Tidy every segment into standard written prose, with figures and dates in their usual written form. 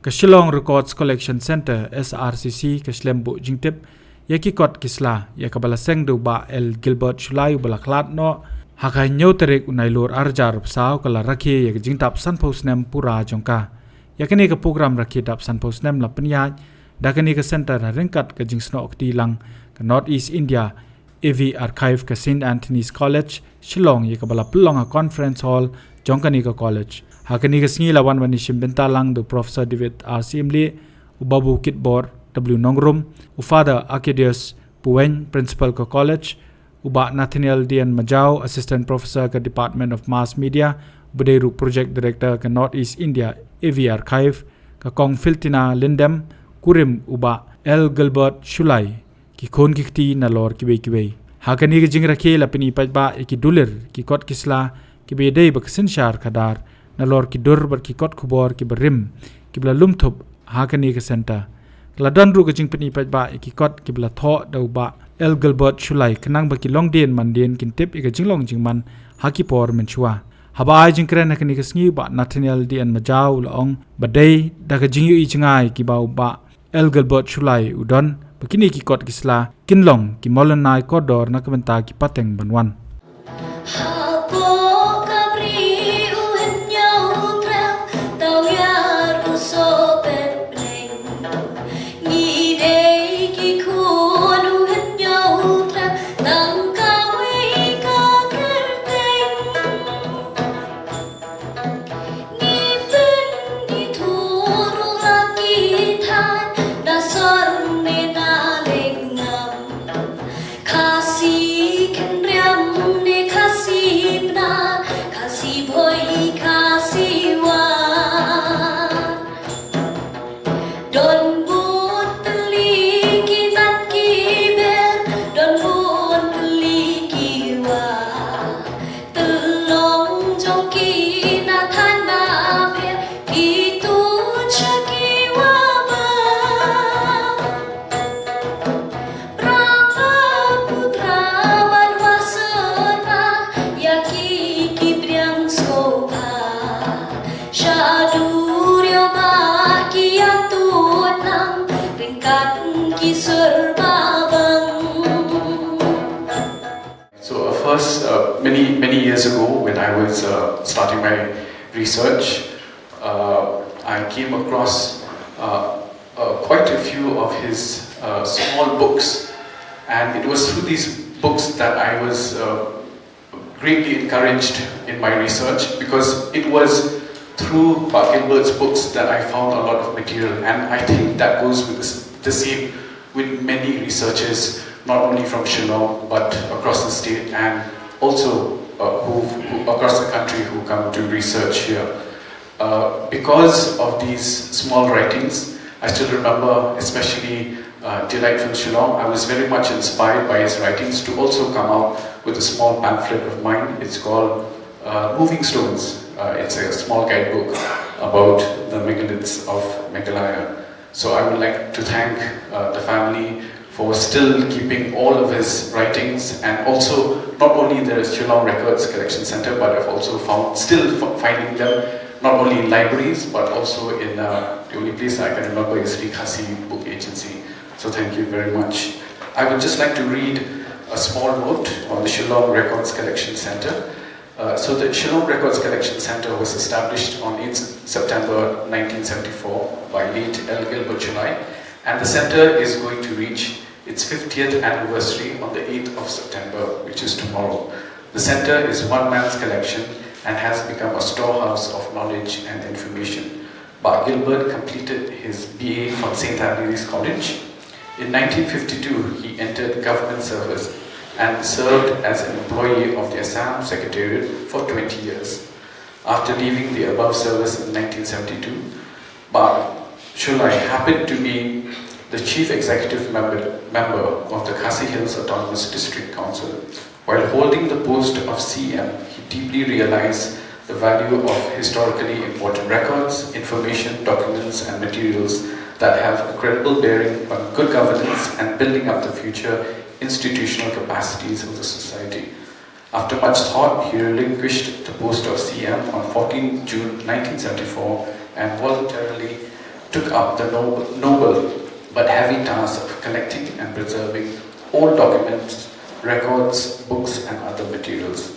ka Shillong Records Collection Center SRCC ka Shlembu jingtip yaki kot kisla yakabala seng do ba El Gilbert Shullai ubala klat no haka nyo terek unai lor arjar psao kala rakhi yak jingtap Sanpo Snem pura jongka yakani ka program rakhi tap Sanpo Snem la penyaj dakani ka center ringkat ka jingsno okti lang ka North East India AV Archive ka St Anthony's College Shillong yakabala pelonga conference hall jongkani ka college hakani ka sngi lawan wani shimbenta lang do Professor David RCMli ubabu kitbor W Nongrum Father Arcadius Puwen Principal ka College Uba Nathaniel Dian Majau Assistant Professor ka Department of Mass Media Buderu Project Director ka North East India AV Archive ka Kong Filtina Lindem Kurim Uba El Gilbert Shullai ki khon kikti na lor kibe hakani ka jingra ke lapini pajba ki dulir ki kot kisla ki be dei baksin shar khadar na lor ki dur bar ki kot khubor ki berim ki bla lumthup hakani ka center Ladan ru ka jingpani pajba ki kot ki bla tho dau ba El Gilbert Shullai kanang ba ki longdien mandien kin tip ika jinglong jingman haki por menchua haba ai jingkren na kani ka sngi ba Nathaniel Dian Majau laong badai da ka jingyu I chingai ki ba ba El Gilbert Shullai udon bakini ki kot kisla kinlong ki Mawlynnai Kordor na kamenta ki Pateng banwan Many years ago, when I was starting my research, I came across quite a few of his small books, and it was through these books that I was greatly encouraged in my research, because it was through Gilbert's books that I found a lot of material, and I think that goes with the same with many researchers, not only from Shillong but across the state, and also who across the country who come to research here. Because of these small writings, I still remember, especially Delightful Shillong, I was very much inspired by his writings to also come out with a small pamphlet of mine. It's called Moving Stones. It's a small guidebook about the megaliths of Meghalaya. So I would like to thank the family for still keeping all of his writings, and also not only the Shillong Records Collection Center, but I've also still finding them not only in libraries but also in the only place I can remember is Khasi Book Agency. So thank you very much. I would just like to read a small note on the Shillong Records Collection Center. So the Shillong Records Collection Center was established on 8th September 1974 by late El Gilbert Shullai, and the center is going to reach its 50th anniversary on the 8th of September, which is tomorrow. The center is one man's collection and has become a storehouse of knowledge and information. But Gilbert completed his BA from St. Anthony's College. In 1952, he entered government service and served as an employee of the Assam Secretariat for 20 years. After leaving the above service in 1972, Shullai happened to be the chief executive member of the Khasi Hills Autonomous District Council. While holding the post of CM, he deeply realized the value of historically important records, information, documents and materials that have a credible bearing on good governance and building up the future institutional capacities of the society. After much thought, he relinquished the post of CM on 14 June 1974 and voluntarily took up the noble but heavy task of collecting and preserving all documents, records, books and other materials.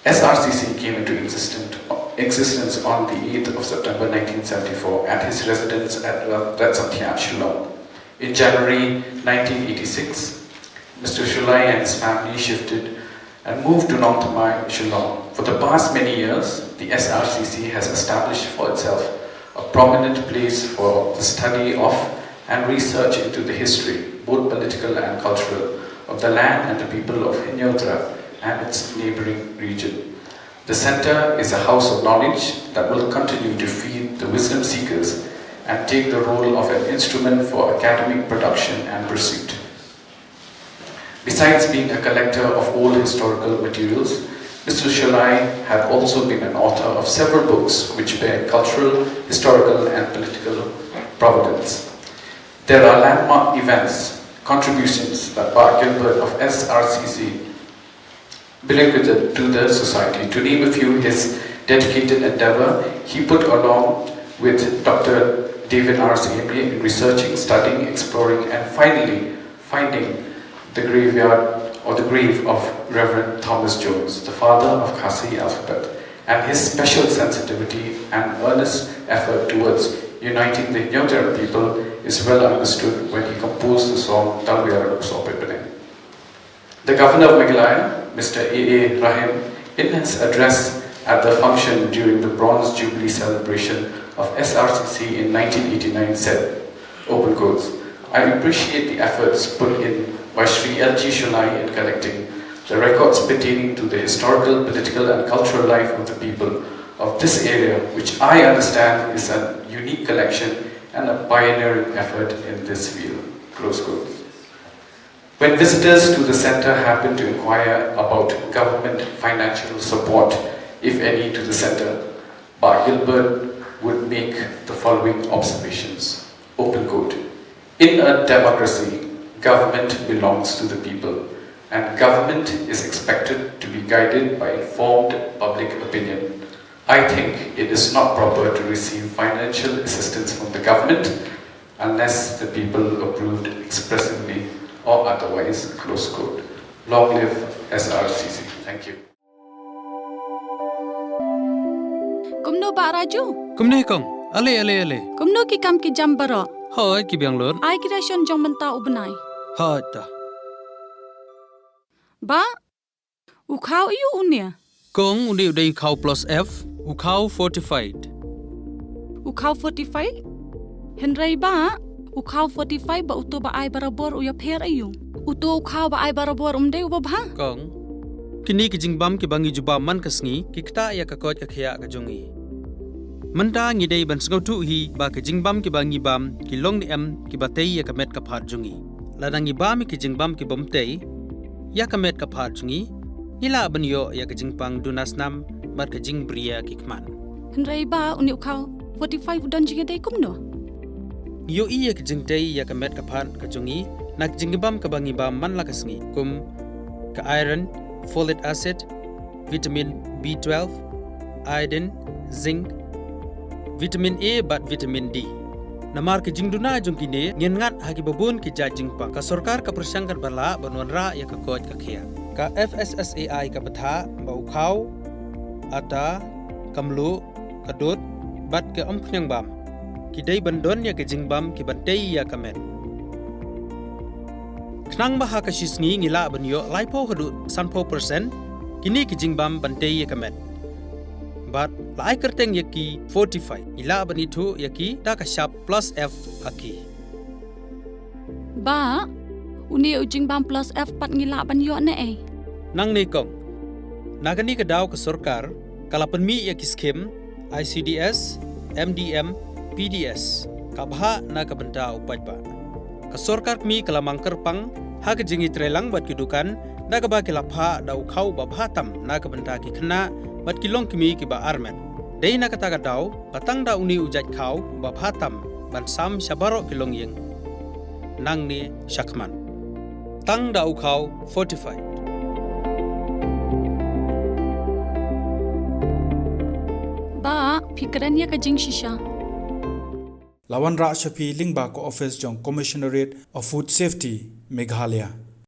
SRCC came into existence on the 8th of September 1974 at his residence at Atiar, Shillong. In January 1986, Mr. Shullai and his family shifted and moved to Mawlynnai, Shillong. For the past many years, the SRCC has established for itself a prominent place for the study of and research into the history, both political and cultural, of the land and the people of Hinyodra and its neighbouring region. The centre is a house of knowledge that will continue to feed the wisdom seekers and take the role of an instrument for academic production and pursuit. Besides being a collector of old historical materials, Mr. Shullai had also been an author of several books which bear cultural, historical and political provenance. There are landmark events, contributions that Pak Gilbert of SRCC benefited to the society. To name a few, his dedicated endeavour he put along with Dr. David R. Snem in researching, studying, exploring and finally finding the graveyard or the grave of Reverend Thomas Jones, the father of Khasi alphabet, and his special sensitivity and earnest effort towards uniting the Hinyodra people is well understood when he composed the song Dalwiyar Pateng. The governor of Meghalaya, Mr. A.A. Rahim, in his address at the function during the Bronze Jubilee celebration of SRCC in 1989 said, open quotes, I appreciate the efforts put in by Sri L.G. Shullai in collecting the records pertaining to the historical, political and cultural life of the people of this area, which I understand is a unique collection and a pioneering effort in this field. Close quotes. When visitors to the centre happen to inquire about government financial support, if any, to the centre, Pak Gilbert would make the following observations. Open quote. In a democracy, government belongs to the people, and government is expected to be guided by informed public opinion. I think it is not proper to receive financial assistance from the government unless the people approved expressively or otherwise. Close quote. Long live SRCC. Thank you. Kumno ba Raju? Kumne kong. Ale. Kumno ki kam ki jam baro. Hoi ki biang lor. Ai ki ration jong menta ubnai. Ha ta. Ba? Ukau iu unia. Kong undi udai kau plus F. Ukau fortified. Ukau 45? Henry ba? Ukau 45 ba uto ba ai barabor uya pher ayu. Uto ukau ba ai barabor umde uba ba? Kong. Kini ki jingbam ki bangi juba man kasngi ki kta ya ka kot ka khya ka jongi. Manta ngi dei ban sngau tu hi ba ki jingbam ki bangi bam ki long ni em ki batei ya ka met ka phat jongi. Ladangi bam ki jingbam ki bomtei ya ka met ka phat jongi. Nila ban yo ya ka jingpang dunasnam mar ka jing bria ki kman. Henry ba uni ukau 45 udan jinga dei kumno. Yo iya ka jingtei ya ka met ka phat ka jongi nak jingbam ka bangi bam man la kasngi kum ka iron, folic acid, vitamin B12, iodine, zinc, vitamin A bat vitamin D. Namar ke jingduna jongkine ngen ngat hagi babun ki jajingpa ka sarkar ka persangkar bala banwanra ya ka kot ka khia. Ka FSSAI ka batha bau khau ata kamlu kadut bat ke ompnyang bam. Ki dei bandon ya ke jingbam ki bantei ya kamet. Knang baha ka shisngi ngila banyo laipo hadu sanpo persen kini ki jingbam bantei ya kamet. But lai kerteng yaki 45 ila banitu yaki da ka sharp plus F aki. Ba? Uni ujing bam plus F pat ngila ban yo ne eh. Nang ne kong. Nagani ka daw ka sarkar kalapan mi yaki skim ICDS, MDM, PDS kabha na ka banta upaj ba. Ka sarkar mi kalamang kerpang ha ka jingi trelang bat kidukan da ka ba kilapha daw khau ba bhatam na ka banta ki khna bat kilong kimi ki ba armen. Dei na kata ka daw patang da uni ujaj khau ba bhatam ban sam shabaro kilong yeng. Nang ni shakman. Tang da ukhau 45. Ba, pikirannya ke jing shisha. Lawan Ra Shapi Lingba ko Office Jong Commissionerate of Food Safety, Meghalaya.